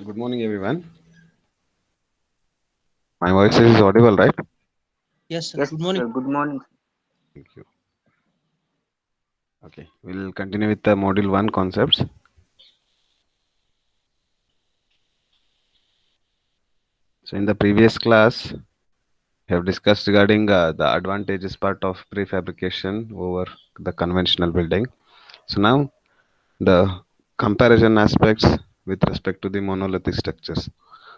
Good morning, everyone. My voice is audible, right? Yes, sir. Yes, Good morning. sir. Good morning. Thank you. Okay, we'll continue with the module 1 concepts. So, in the previous class, we have discussed regarding the advantages part of prefabrication over the conventional building. So, now the comparison aspects with respect to the monolithic structures.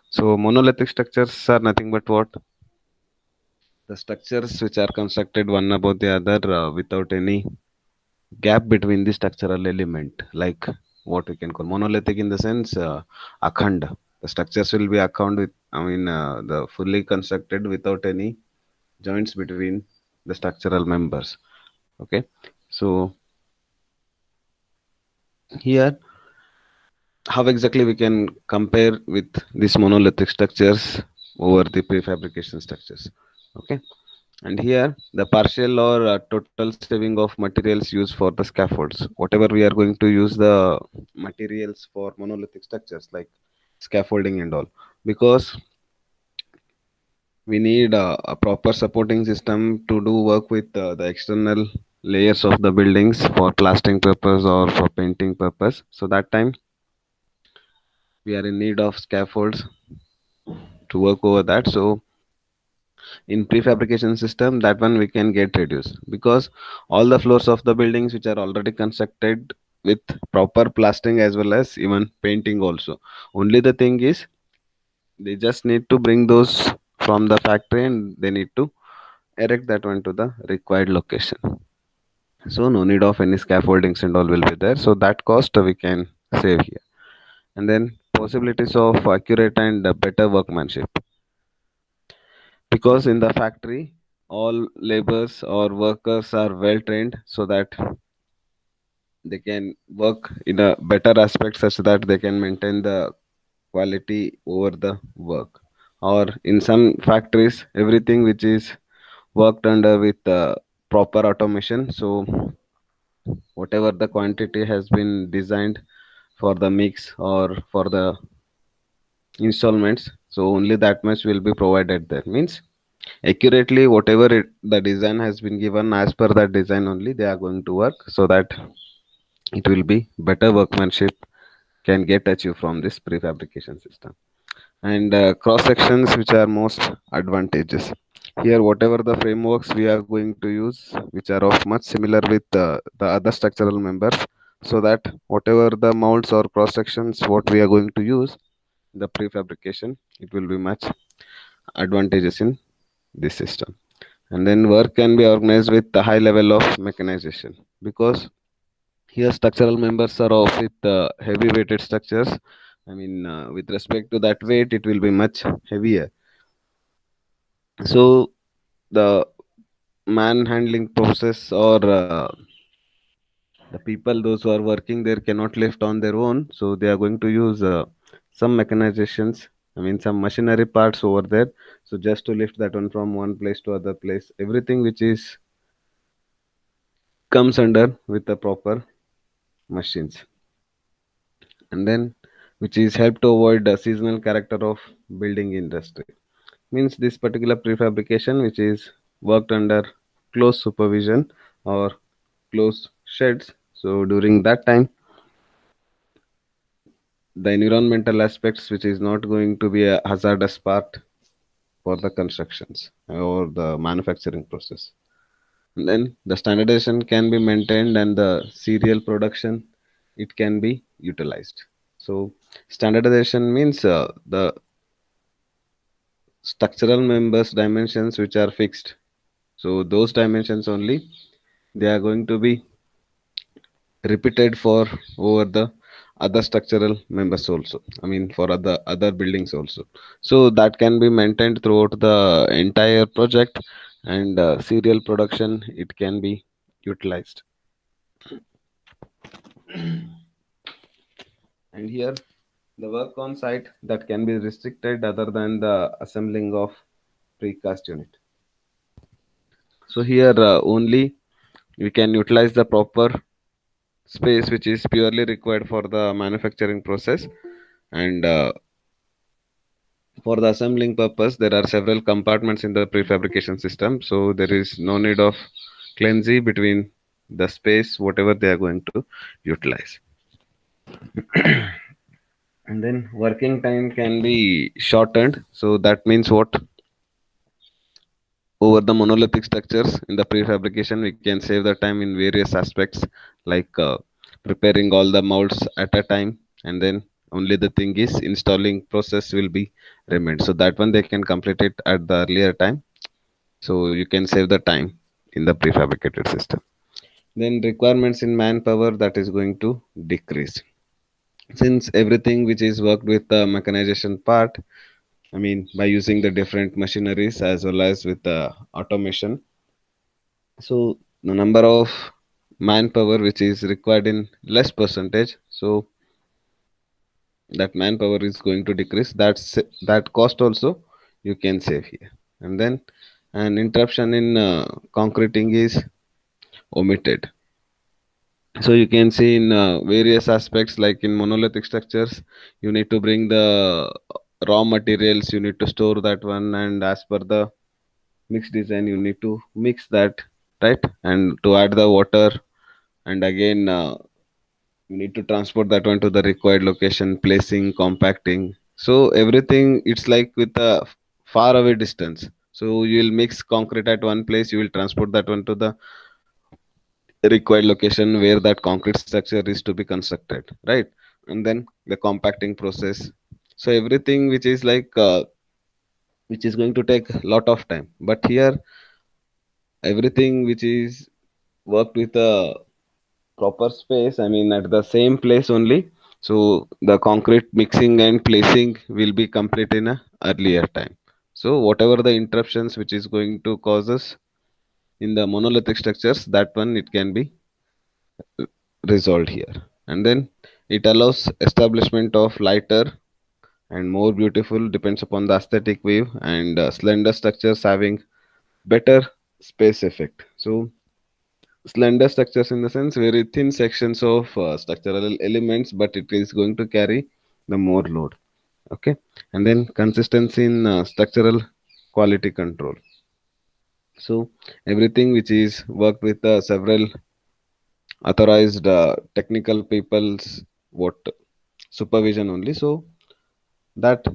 So, monolithic structures are nothing but what? The structures which are constructed one above the other without any gap between the structural element, like what we can call monolithic in the sense akhand. The structures will be akhand with, the fully constructed without any joints between the structural members. Okay, so here, how exactly we can compare with these monolithic structures over the prefabrication structures? Okay, and here the partial or total saving of materials used for the scaffolds. Whatever we are going to use the materials for monolithic structures like scaffolding and all, because we need a proper supporting system to do work with the external layers of the buildings for plastering purpose or for painting purpose. So that time we are in need of scaffolds to work over that. So in prefabrication system, that one we can get reduced, because all the floors of the buildings which are already constructed with proper plastering as well as even painting also, only the thing is they just need to bring those from the factory and they need to erect that one to the required location. So no need of any scaffoldings and all will be there, so that cost we can save here. And then possibilities of accurate and better workmanship, because in the factory all laborers or workers are well trained so that they can work in a better aspect such that they can maintain the quality over the work. Or in some factories everything which is worked under with proper automation, so whatever the quantity has been designed for the mix or for the installments, so only that much will be provided there, means accurately whatever the design has been given, as per that design only they are going to work, so that it will be better workmanship can get achieved from this prefabrication system. And cross sections which are most advantageous here, whatever the frameworks we are going to use which are of much similar with the other structural members, so that whatever the mounts or cross sections what we are going to use the prefabrication, it will be much advantageous in this system. And then work can be organized with a high level of mechanization, because here structural members are of with heavy weighted structures. With respect to that weight it will be much heavier, so the man handling process or the people those who are working there cannot lift on their own, so they are going to use some mechanizations, some machinery parts over there, so just to lift that one from one place to other place, everything which is comes under with the proper machines. And then which is help to avoid the seasonal character of building industry, means this particular prefabrication which is worked under close supervision or close sheds, so during that time the environmental aspects which is not going to be a hazardous part for the constructions or the manufacturing process. And then the standardization can be maintained and the serial production it can be utilized. So standardization means the structural members dimensions which are fixed, so those dimensions only they are going to be repeated for over the other structural members also, for other buildings also, so that can be maintained throughout the entire project, and serial production it can be utilized. And here the work on site that can be restricted other than the assembling of precast unit. So here only we can utilize the proper space which is purely required for the manufacturing process, and For the assembling purpose, there are several compartments in the prefabrication system, so there is no need of cleansing between the space, whatever they are going to utilize. And then working time can be shortened. So that means what? Over the monolithic structures in the prefabrication, we can save the time in various aspects, like preparing all the molds at a time, and then only the thing is installing process will be remained. So that one they can complete it at the earlier time. So you can save the time in the prefabricated system. Then requirements in manpower, that is going to decrease, since everything which is worked with the mechanization part, I mean, by using the different machineries as well as with the automation. So the number of manpower which is required in less percentage, so that manpower is going to decrease. That cost also you can save here. And then an interruption in concreting is omitted. So you can see in various aspects, like in monolithic structures, you need to bring the raw materials, you need to store that one, and as per the mixed design you need to mix that, right? And to add the water, and again you need to transport that one to the required location, placing, compacting. So everything, it's like with a far away distance. So you will mix concrete at one place, you will transport that one to the required location where that concrete structure is to be constructed, right? And then the compacting process. So everything which is like which is going to take a lot of time, but here everything which is worked with a proper space, I mean at the same place only. So the concrete mixing and placing will be complete in a earlier time. So whatever the interruptions which is going to cause us in the monolithic structures, that one it can be resolved here. And then it allows establishment of lighter and more beautiful, depends upon the aesthetic view, and slender structures having better space effect. So slender structures in the sense very thin sections of structural elements, but it is going to carry the more load. Okay. And then consistency in structural quality control. So everything which is worked with several authorized technical people's what supervision only, so that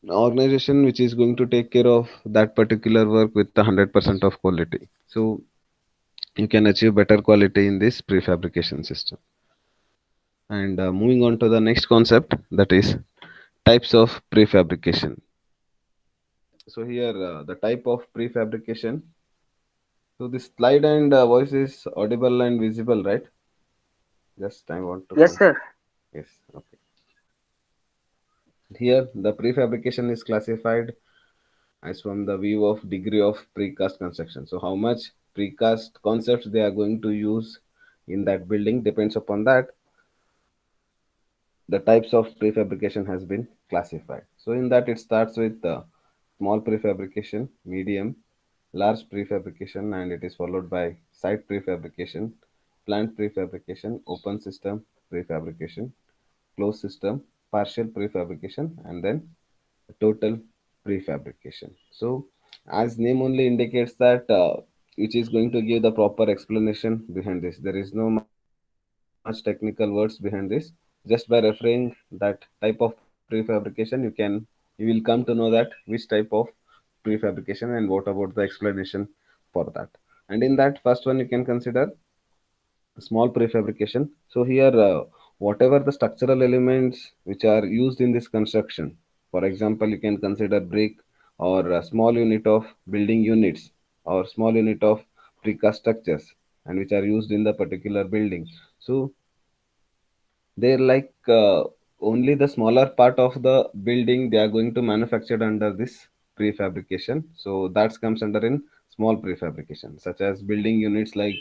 organization which is going to take care of that particular work with the 100% of quality, so you can achieve better quality in this prefabrication system. And moving on to the next concept, that is types of prefabrication. So here the type of prefabrication. So this slide and voice is audible and visible, right? Just I want to Yes, sir. yes. Okay. Here the prefabrication is classified as from the view of degree of precast construction. So how much precast concepts they are going to use in that building depends upon that. The types of prefabrication has been classified. So in that it starts with small prefabrication, medium, large prefabrication, and it is followed by site prefabrication, plant prefabrication, open system prefabrication, closed system, partial prefabrication, and then total prefabrication. So as name only indicates that which is going to give the proper explanation behind this. There is no much technical words behind this. Just by referring that type of prefabrication, you will come to know that which type of prefabrication and what about the explanation for that. And in that first one you can consider small prefabrication. So here whatever the structural elements which are used in this construction, for example you can consider brick or a small unit of building units or small unit of precast structures, and which are used in the particular building. So they're like only the smaller part of the building they are going to manufacture under this prefabrication. So that comes under in small prefabrication, such as building units like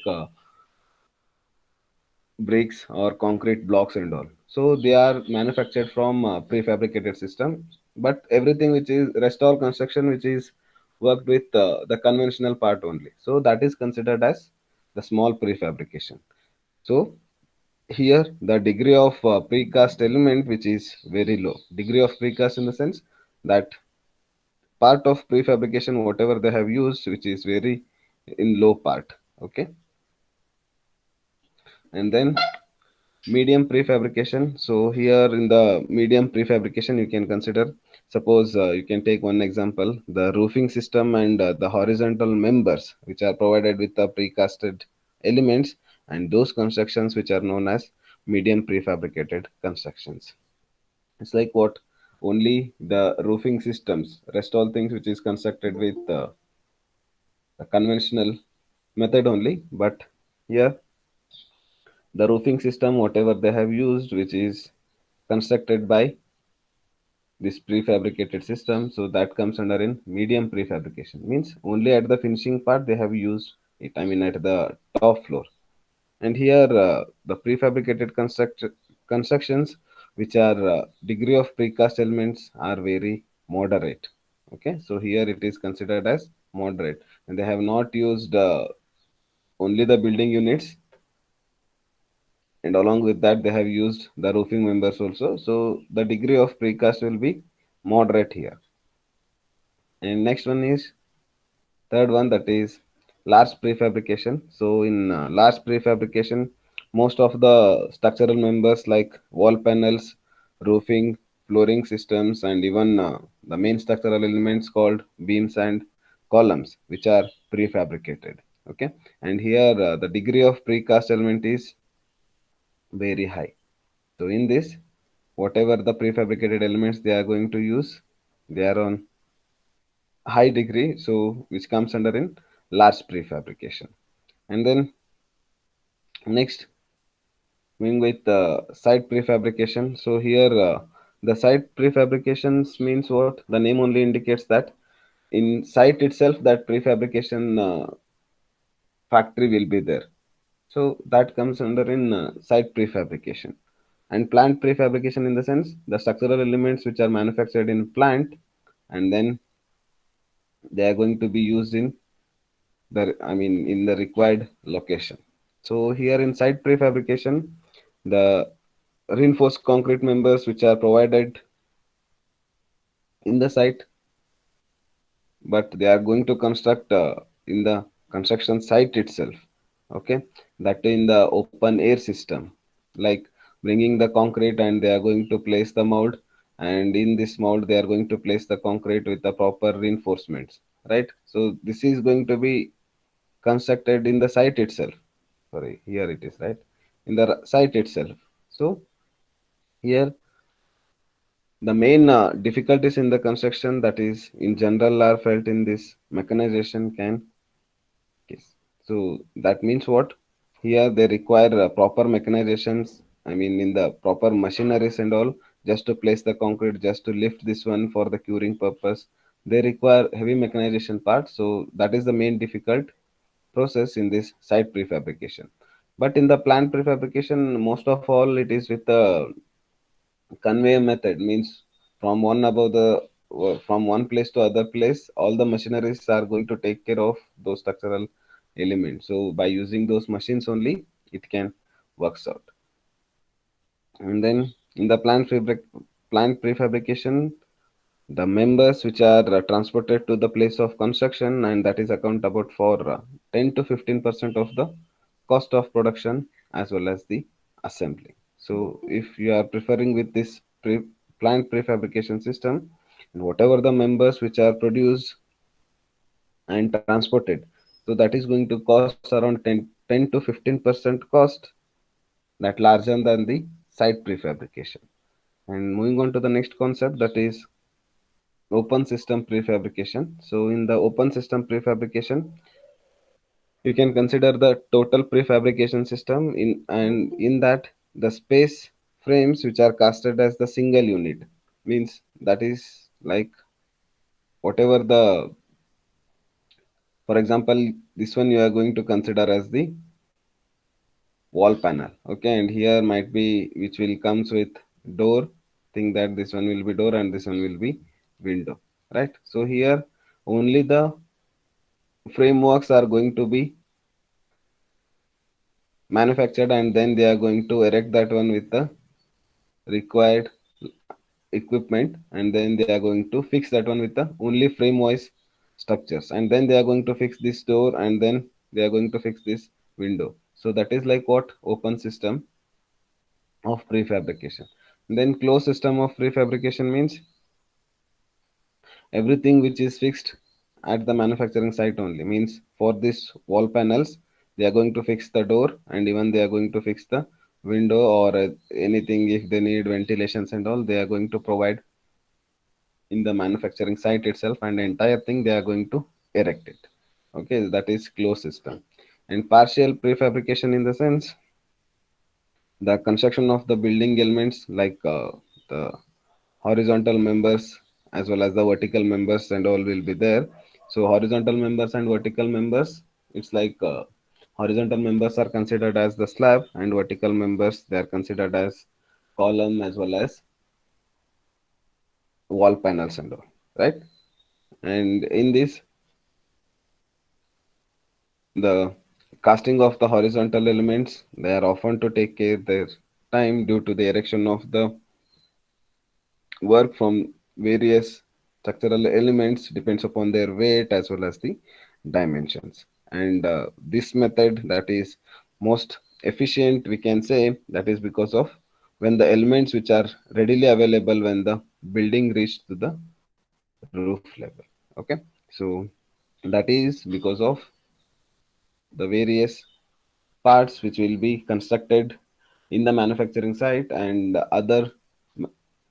bricks or concrete blocks and all. So they are manufactured from prefabricated system. But everything which is rest all construction which is worked with the conventional part only, so that is considered as the small prefabrication. So here the degree of precast element which is very low, degree of precast in the sense that part of prefabrication whatever they have used, which is very in low part. Okay, and then medium prefabrication. So here in the medium prefabrication, you can consider, suppose you can take one example, the roofing system and the horizontal members which are provided with the precasted elements, and those constructions which are known as medium prefabricated constructions. It's like what, only the roofing systems, rest all things which is constructed with the conventional method only. But here the roofing system whatever they have used, which is constructed by this prefabricated system, so that comes under in medium prefabrication, means only at the finishing part they have used it, I mean at the top floor. And here the prefabricated constructions which are degree of precast elements are very moderate. Okay, so here it is considered as moderate, and they have not used only the building units, and along with that they have used the roofing members also, so the degree of precast will be moderate here. And next one is third one, that is large prefabrication. So in large prefabrication, most of the structural members like wall panels, roofing, flooring systems, and even the main structural elements called beams and columns, which are prefabricated. Okay, and here the degree of precast element is very high. So in this, whatever the prefabricated elements they are going to use, they are on high degree, so which comes under in large prefabrication. And then next, moving with site prefabrication. So here the site prefabrications means what, the name only indicates that in site itself that prefabrication factory will be there, so that comes under in site prefabrication. And plant prefabrication in the sense the structural elements which are manufactured in plant, and then they are going to be used in the, I mean in the required location. So here in site prefabrication, the reinforced concrete members which are provided in the site, but they are going to construct in the construction site itself. Okay, that in the open air system, like bringing the concrete and they are going to place the mold, and in this mold they are going to place the concrete with the proper reinforcements, right? So this is going to be constructed in the site itself. Sorry, here it is, right, in the site itself. So here the main difficulties in the construction that is in general are felt in this mechanization can case. So that means what, here they require proper mechanizations, I mean in the proper machineries and all, just to place the concrete, just to lift this one for the curing purpose, they require heavy mechanization part. So that is the main difficult process in this site prefabrication. But in the plant prefabrication, most of all it is with the conveyor method, means from one above the from one place to other place, all the machineries are going to take care of those structural elements. So by using those machines only it can works out. And then in the plant prefabrication, the members which are transported to the place of construction, and that is account about for 10 to 15% of the cost of production as well as the assembly. So if you are preferring with this plant prefabrication system, and whatever the members which are produced and transported, so that is going to cost around 10 to 15% cost, that larger than the site prefabrication. And moving on to the next concept, that is open system prefabrication. So in the open system prefabrication, you can consider the total prefabrication system in, and in that the space frames which are casted as the single unit, means that is like whatever the, for example, this one you are going to consider as the wall panel. Okay, and here might be which will comes with door, think that this one will be door and this one will be window, right? So here only the frameworks are going to be manufactured, and then they are going to erect that one with the required equipment, and then they are going to fix that one with the only frame wise structures, and then they are going to fix this door, and then they are going to fix this window. So that is like what open system of prefabrication. Then closed system of prefabrication means everything which is fixed at the manufacturing site only. Means for this wall panels, they are going to fix the door, and even they are going to fix the window, or anything if they need ventilations and all, they are going to provide in the manufacturing site itself, and the entire thing they are going to erect it. Okay, that is closed system. And partial prefabrication in the sense the construction of the building elements like the horizontal members as well as the vertical members and all will be there. So horizontal members and vertical members, it's like horizontal members are considered as the slab, and vertical members they are considered as column as well as wall panels and all, right? And in this, the casting of the horizontal elements, they are often to take care their time due to the erection of the work from various structural elements depends upon their weight as well as the dimensions. And this method that is most efficient, we can say, that is because of when the elements which are readily available when the building reached to the roof level. Okay, so that is because of the various parts which will be constructed in the manufacturing site, and other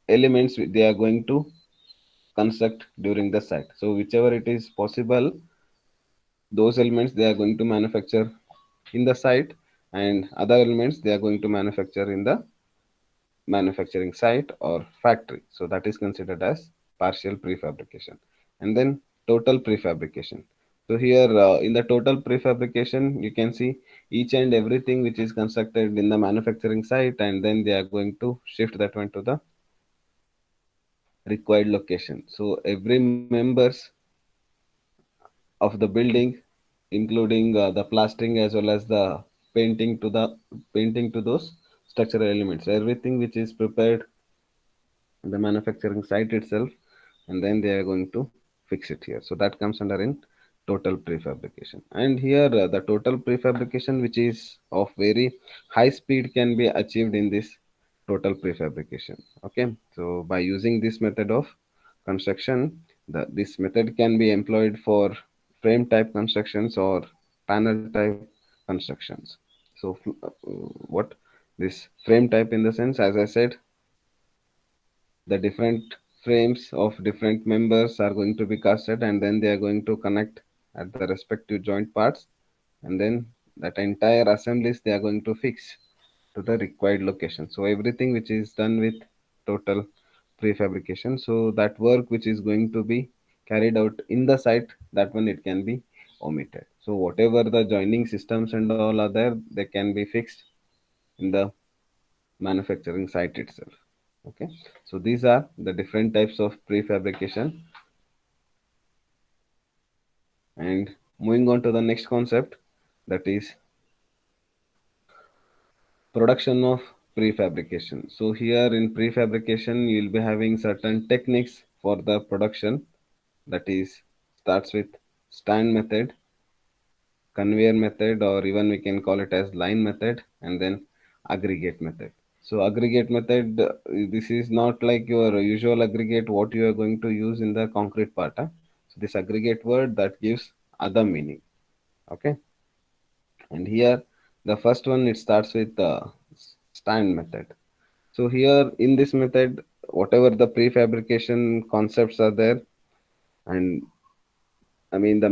elements they are going to construct during the site. So whichever it is possible, those elements they are going to manufacture in the site, and other elements they are going to manufacture in the manufacturing site or factory. So that is considered as partial prefabrication. And then total prefabrication. So here in the total prefabrication, you can see each and everything which is constructed in the manufacturing site, and then they are going to shift that one to the required location. So every members of the building, including the plastering as well as the painting to the painting to those structural elements, everything which is prepared in the manufacturing site itself, and then they are going to fix it here. So that comes under in total prefabrication. And here the total prefabrication which is of very high speed can be achieved in this total prefabrication. Okay, so by using this method of construction, this method can be employed for frame type constructions or panel type constructions. So what this frame type in the sense, as I said, the different frames of different members are going to be casted, and then they are going to connect at the respective joint parts, and then that entire assemblies they are going to fix to the required location. So everything which is done with total prefabrication, so that work which is going to be carried out in the site, that one it can be omitted. So whatever the joining systems and all are there, they can be fixed in the manufacturing site itself. Okay, so these are the different types of prefabrication. And moving on to the next concept, that is production of prefabrication. So here in prefabrication you will be having certain techniques for the production, that is starts with stand method, conveyor method, or even we can call it as line method, and then aggregate method. So aggregate method, this is not like your usual aggregate what you are going to use in the concrete part. Huh? So this aggregate word that gives other meaning. Okay, and here the first one it starts with stand method. So here in this method, whatever the prefabrication concepts are there, and I mean the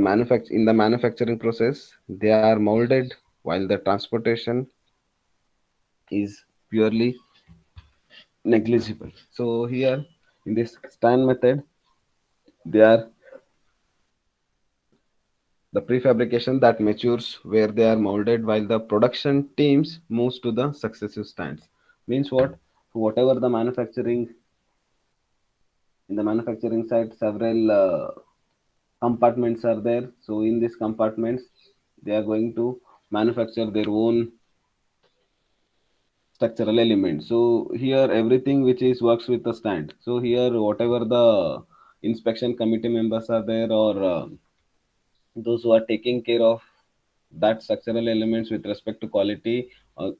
in the manufacturing process, they are molded while the transportation is purely negligible. So here in this stand method, they are the prefabrication that matures where they are molded while the production teams moves to the successive stands. Means what? Whatever the manufacturing in the manufacturing site, several compartments are there. So in these compartments, they are going to manufacture their own structural element. So here everything which is works with the stand. So here whatever the inspection committee members are there, or those who are taking care of that structural elements with respect to quality,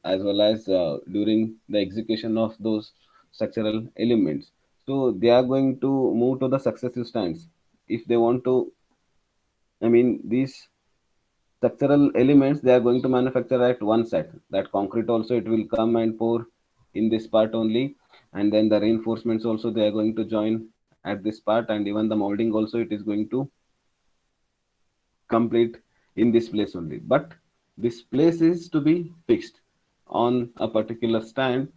as well as during the execution of those structural elements. So they are going to move to the successive stands if they want to. I mean, these structural elements they are going to manufacture at one site. That concrete also it will come and pour in this part only, and then the reinforcements also they are going to join at this part, and even the molding also it is going to complete in this place only. But this place is to be fixed on a particular stand,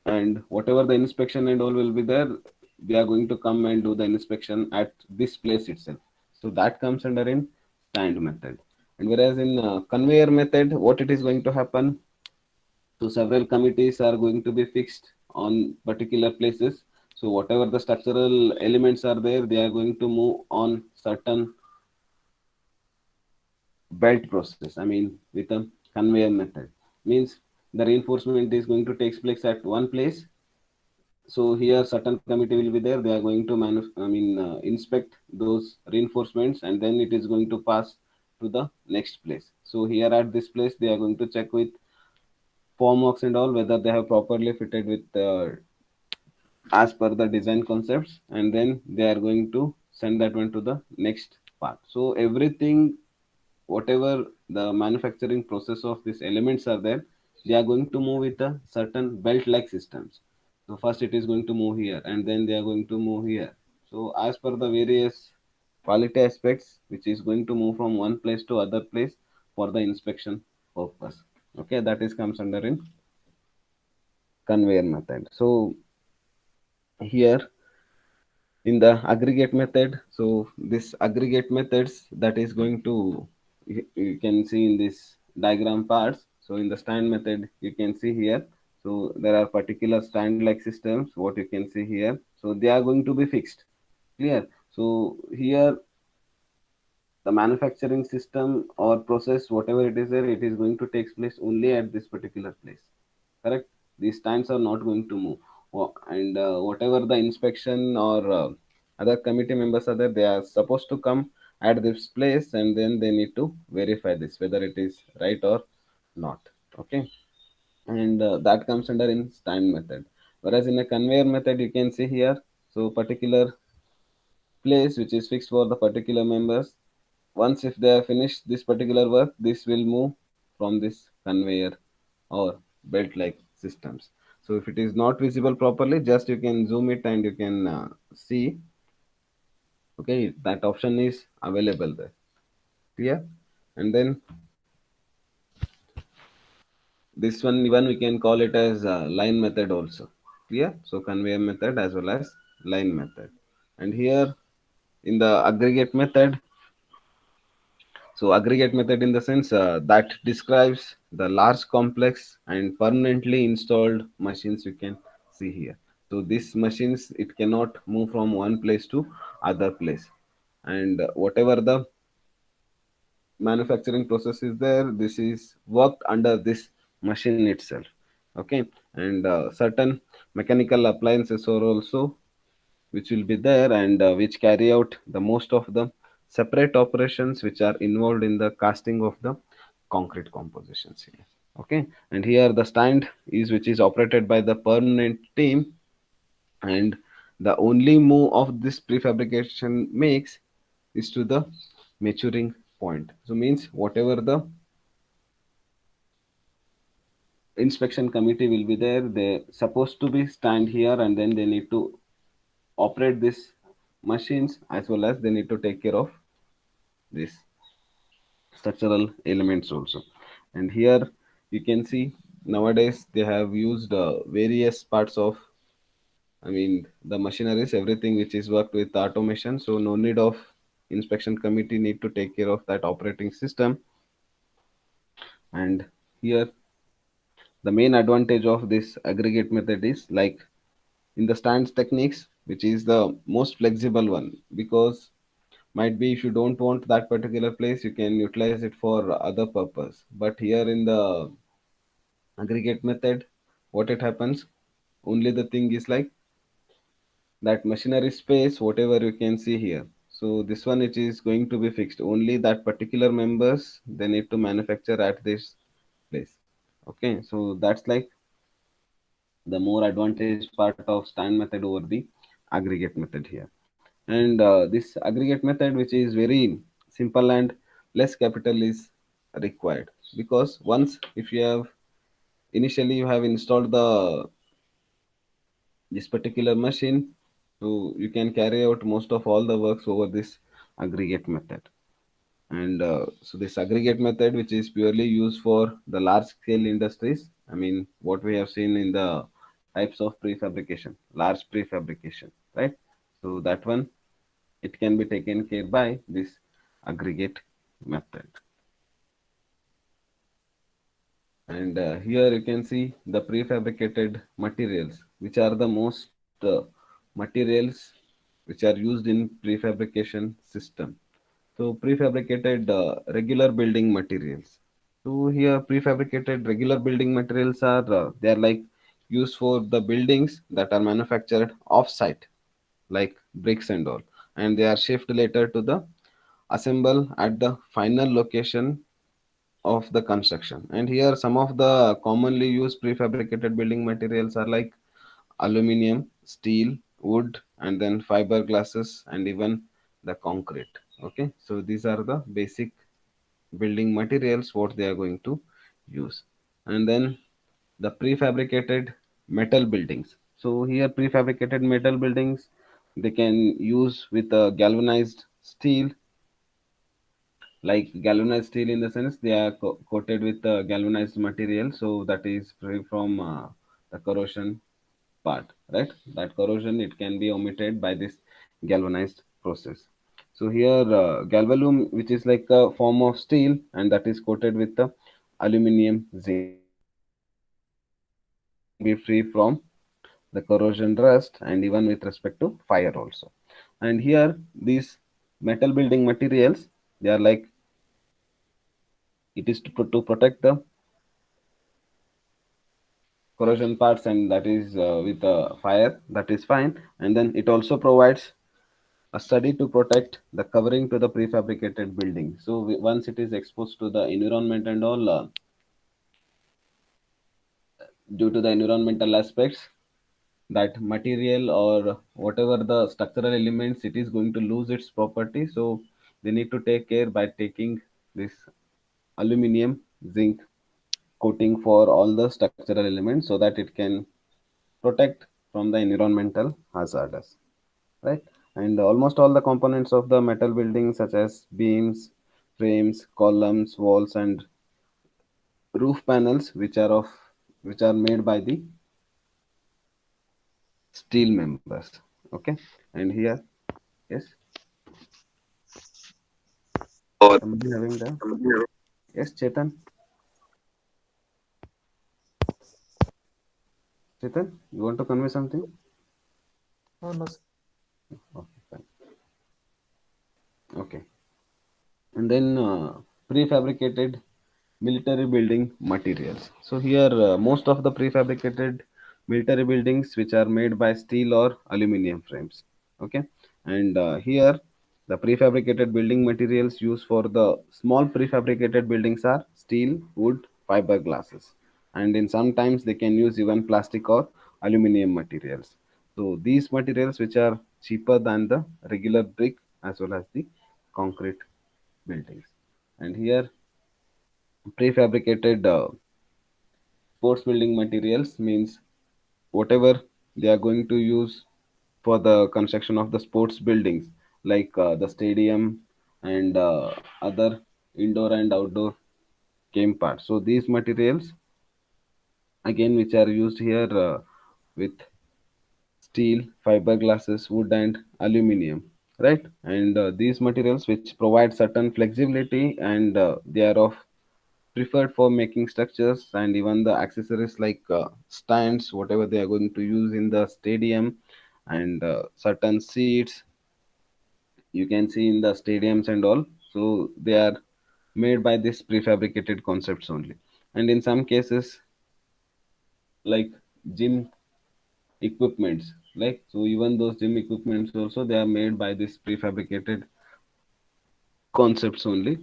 and whatever the inspection and all will be there, they are going to come and do the inspection at this place itself. So that comes under in stand method. And whereas in conveyor method, what it is going to happen, so several committees are going to be fixed on particular places. So whatever the structural elements are there, they are going to move on certain belt process. I mean, with a conveyor method, means the reinforcement is going to take place at one place. So here certain committee will be there. They are going to inspect those reinforcements, and then it is going to pass to the next place. So here at this place, they are going to check with formworks and all whether they have properly fitted with as per the design concepts, and then they are going to send that one to the next part. So everything, whatever the manufacturing process of these elements are there, they are going to move with a certain belt like systems. So first it is going to move here, and then they are going to move here. So as per the various quality aspects, which is going to move from one place to other place for the inspection purpose. Okay, that is comes under in conveyor method. So here in the aggregate method, so this aggregate methods that is going to, you can see in this diagram parts. So in the stand method you can see here, so there are particular stand like systems what you can see here. So they are going to be fixed, clear. So here the manufacturing system or process whatever it is there, it is going to take place only at this particular place, correct. These stands are not going to move. And whatever the inspection or other committee members are there, they are supposed to come at this place, and then they need to verify this whether it is right or not. Okay, and that comes under in stand method. Whereas in a conveyor method you can see here, so particular place which is fixed for the particular members. Once if they have finished this particular work, this will move from this conveyor or belt like systems. So if it is not visible properly, just you can zoom it and you can see. Okay, that option is available there. Clear. And then this one even we can call it as line method also. Clear. So conveyor method as well as line method. And here in the aggregate method, so aggregate method in the sense that describes the large complex and permanently installed machines you can see here. So these machines it cannot move from one place to other place, and whatever the manufacturing process is there, this is worked under this machine itself. Okay, and certain mechanical appliances are also which will be there, and which carry out the most of the separate operations which are involved in the casting of the concrete compositions here. Okay, and here the stand is which is operated by the permanent team, and the only move of this prefabrication makes is to the maturing point. So means whatever the inspection committee will be there, they supposed to be stand here, and then they need to operate these machines, as well as they need to take care of these structural elements also. And here you can see nowadays they have used various parts of, I mean, the machineries, everything which is worked with automation. So no need of inspection committee need to take care of that operating system. And here the main advantage of this aggregate method is like in the stands techniques, which is the most flexible one, because might be if you don't want that particular place you can utilize it for other purpose. But here in the aggregate method, what it happens, only the thing is like that machinery space, whatever you can see here. So this one it is going to be fixed. Only that particular members they need to manufacture at this place. Okay, so that's like the more advantage part of stand method over the aggregate method here. And this aggregate method, which is very simple and less capital is required, because once if you have initially you have installed the this particular machine, so you can carry out most of all the works over this aggregate method. And so this aggregate method, which is purely used for the large scale industries, I mean what we have seen in the types of prefabrication, large prefabrication, right? So that one, it can be taken care by this aggregate method. And here you can see the prefabricated materials, which are the most materials which are used in prefabrication system. So prefabricated regular building materials. So here prefabricated regular building materials are they are like used for the buildings that are manufactured off-site, like bricks and all, and they are shipped later to the assemble at the final location of the construction. And here some of the commonly used prefabricated building materials are like aluminum, steel, wood, and then fiberglasses, and even the concrete. Okay, so these are the basic building materials what they are going to use. And then the prefabricated metal buildings. So here prefabricated metal buildings, they can use with galvanized steel, like galvanized steel in the sense they are coated with galvanized material, so that is free from the corrosion part, right? That corrosion it can be omitted by this galvanized process. So here galvalume, which is like a form of steel, and that is coated with the aluminum zinc, so that can be free from the corrosion rust and even with respect to fire also. And here these metal building materials, they are like it is to protect the corrosion parts, and that is with fire, that is fine. And then it also provides a study to protect the covering to the prefabricated building. So once it is exposed to the environment and all, due to the environmental aspects, that material or whatever the structural elements, it is going to lose its property. So they need to take care by taking this aluminum zinc coating for all the structural elements, so that it can protect from the environmental hazards, right? And almost all the components of the metal building, such as beams, frames, columns, walls, and roof panels, which are made by the steel members. Okay, and here, yes, somebody having the, yes, Chetan, Chetan, you want to convey something? Oh, no, sir. Okay, fine. Okay, and then prefabricated military building materials. So here most of the prefabricated military buildings which are made by steel or aluminum frames. Okay, and here the prefabricated building materials used for the small prefabricated buildings are steel, wood, fiberglasses, and in sometimes they can use even plastic or aluminum materials. So these materials which are cheaper than the regular brick as well as the concrete buildings. And here prefabricated sports building materials means whatever they are going to use for the construction of the sports buildings, like the stadium and other indoor and outdoor game parts. So these materials again which are used here with steel, fiberglasses, wood, and aluminum, right? And these materials which provide certain flexibility, and they are of preferred for making structures and even the accessories like stands, whatever they are going to use in the stadium, and certain seats you can see in the stadiums and all. So they are made by this prefabricated concepts only. And in some cases, like gym equipments. Like, so even those gym equipments also, they are made by this prefabricated concepts only.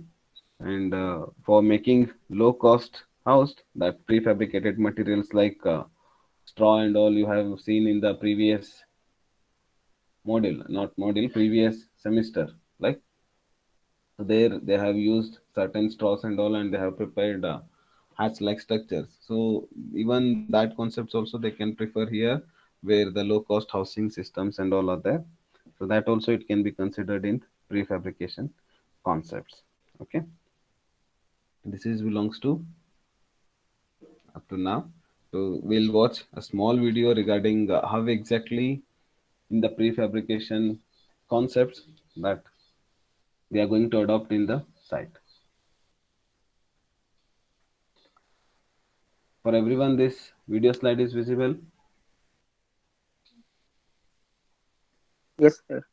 And for making low cost house, that prefabricated materials like straw and all you have seen in the previous module, not module, previous semester. Like, so there they have used certain straws and all, and they have prepared hatch-like structures. So even that concepts also they can prefer here, where the low-cost housing systems and all are there. So that also it can be considered in prefabrication concepts. Okay, this is belongs to up to now. So we'll watch a small video regarding how exactly in the prefabrication concepts that we are going to adopt in the site. For everyone, this video slide is visible. Yes, sir.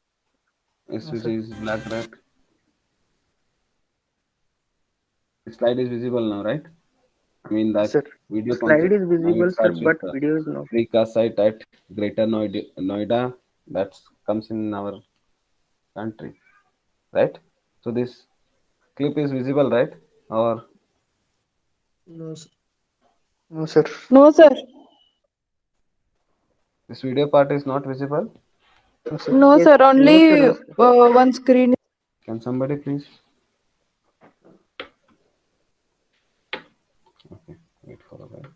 Yes, No, which sir. is black rat. The slide is visible now, right? I mean that Sir. video Slide concept. is Now it visible, sir, starts with but the video is not. precast site at Greater Noida. That comes in our country, right? So this clip is visible, right? Or No, sir. No, sir. No, sir. this video part is not visible. No, sir. No, Yes. sir. No, sir. Only No, sir. one screen. Can somebody please? Okay, wait for a while.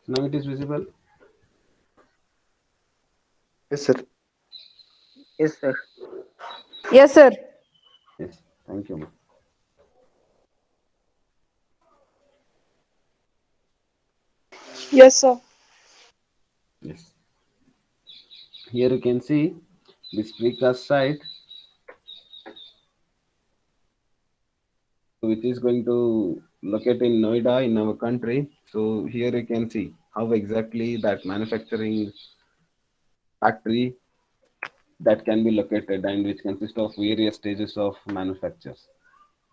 Now it is visible. Yes, sir. Yes, sir. Yes, sir. Yes, thank you. Yes, sir. Yes, here you can see this precast site, so which is going to locate in Noida in our country. So here you can see how exactly that manufacturing factory that can be located and which consists of various stages of manufactures.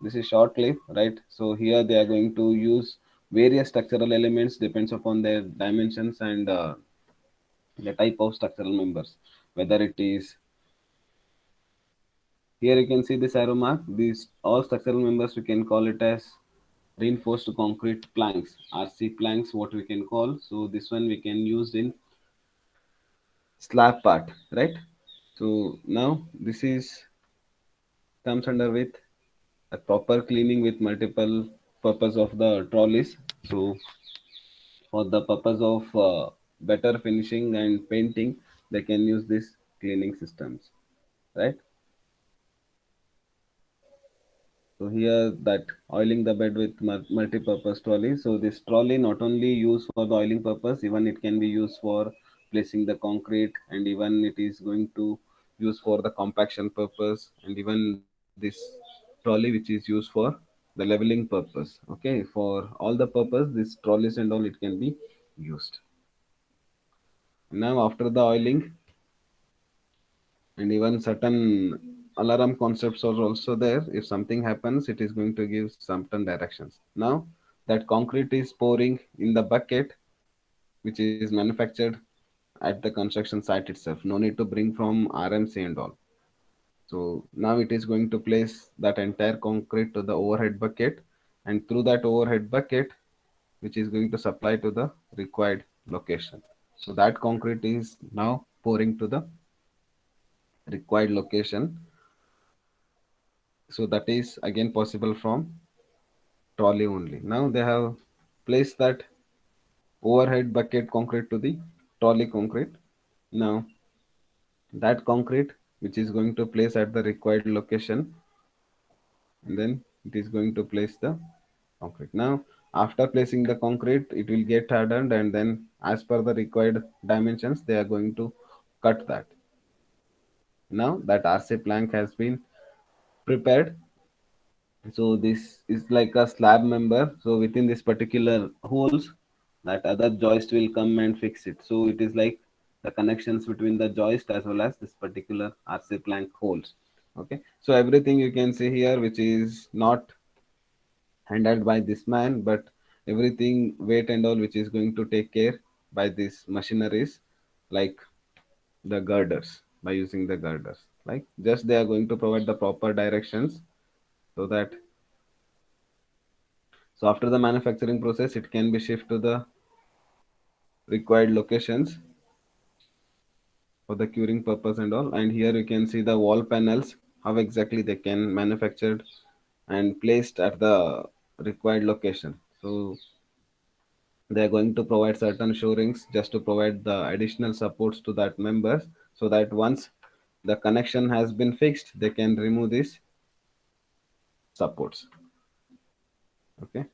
This is short clip, right? So here they are going to use various structural elements depends upon their dimensions and the type of structural members, whether it is here you can see this arrow mark. These all structural members we can call it as reinforced concrete planks, RC planks, what we can call. So this one we can use in slab part, right? So now this is comes under with a proper cleaning with multiple purpose of the trolleys. So for the purpose of better finishing and painting, they can use this cleaning systems, right? So here that oiling the bed with multi-purpose trolley. So this trolley not only used for the oiling purpose, even it can be used for placing the concrete, and even it is going to use for the compaction purpose, and even this trolley which is used for the leveling purpose. Okay, for all the purpose, this trolleys and all it can be used. Now after the oiling, and even certain alarm concepts are also there. If something happens, it is going to give certain directions. Now that concrete is pouring in the bucket which is manufactured at the construction site itself, no need to bring from RMC and all. So now it is going to place that entire concrete to the overhead bucket, and through that overhead bucket which is going to supply to the required location. So that concrete is now pouring to the required location. So that is again possible from trolley only. Now they have placed that overhead bucket concrete to the trolley concrete. Now that concrete which is going to place at the required location, and then it is going to place the concrete. Now after placing the concrete, it will get hardened, and then as per the required dimensions they are going to cut that. Now that RC plank has been prepared. So this is like a slab member. So within this particular holes, that other joist will come and fix it. So it is like the connections between the joist as well as this particular RC plank holds. Okay, so everything you can see here, which is not handled by this man, but everything weight and all, which is going to take care by these machineries, like the girders, by using the girders. Like just they are going to provide the proper directions so that so after the manufacturing process, it can be shipped to the required locations for the curing purpose and all. And here you can see the wall panels, how exactly they can manufactured and placed at the required location. So they are going to provide certain shorings just to provide the additional supports to that members, so that once the connection has been fixed, they can remove these supports. Okay,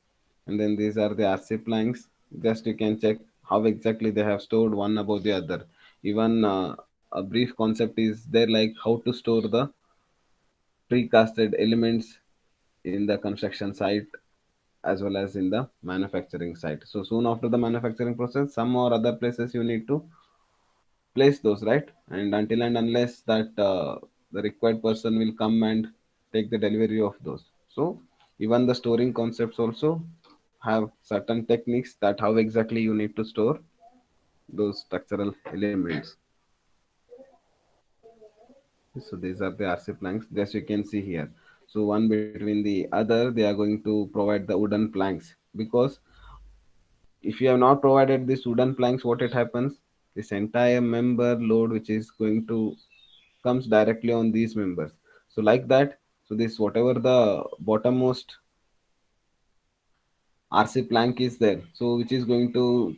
and then these are the RC planks. Just you can check how exactly they have stored one above the other. Even a brief concept is there, like how to store the precasted elements in the construction site as well as in the manufacturing site. So soon after the manufacturing process, some or other places you need to place those, right? And until and unless that the required person will come and take the delivery of those. So even the storing concepts also have certain techniques that how exactly you need to store those structural elements. So these are the RC planks, just you can see here. So one between the other, they are going to provide the wooden planks, because if you have not provided these wooden planks, what it happens, this entire member load which is going to comes directly on these members. So like that, so this whatever the bottommost RC plank is there, so which is going to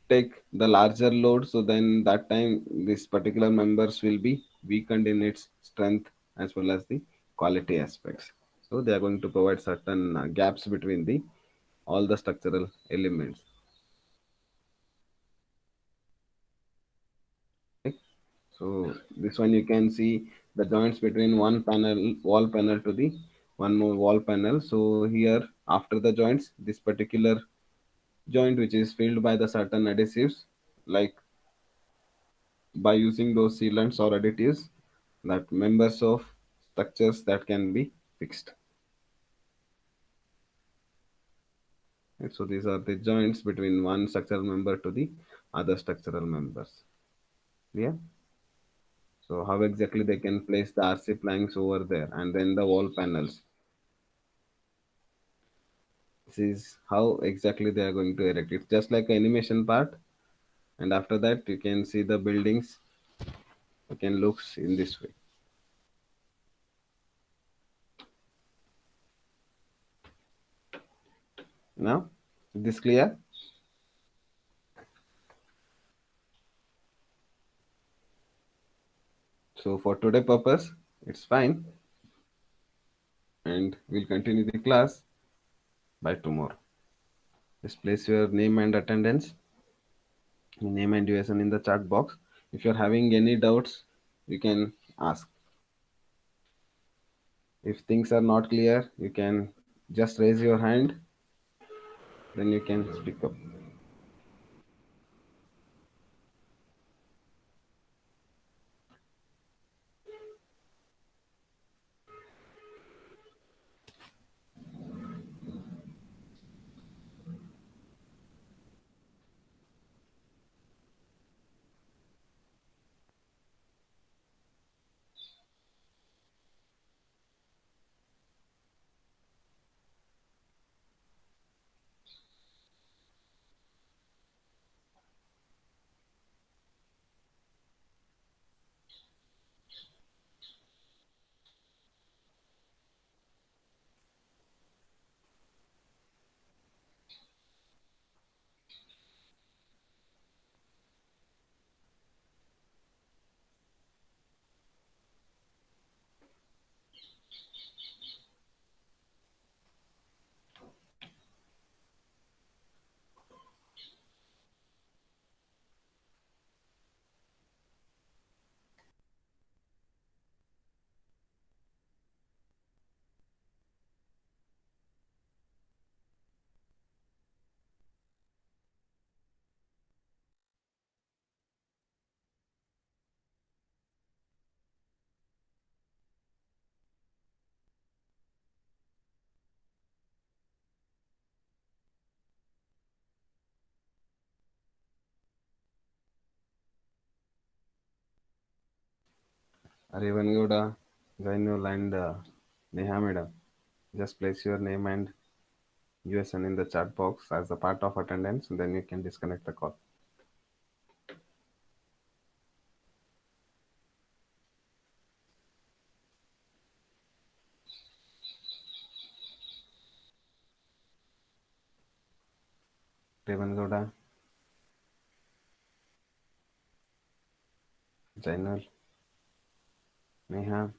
take the larger load. So then that time this particular members will be weakened in its strength as well as the quality aspects. So they are going to provide certain gaps between the all the structural elements. Okay. So this one you can see the joints between one panel wall panel to the one more wall panel. So here after the joints, this particular joint which is filled by the certain adhesives, like by using those sealants or additives, that members of structures that can be fixed. And so these are the joints between one structural member to the other structural members. Yeah. So how exactly they can place the RC planks over there, and then the wall panels. This is how exactly they are going to erect. It's just like animation part, and after that you can see the buildings. You can looks in this way. Now, is this clear? So for today purpose, it's fine, and we'll continue the class by tomorrow. Just place your name and attendance, name and duration in the chat box. If you're having any doubts, you can ask. If things are not clear, you can just raise your hand, then you can speak up. Arivangouda, Jainul, and Neha madam. Just place your name and USN in the chat box as a part of attendance, and then you can disconnect the call. Devangouda, Jainul, Neha.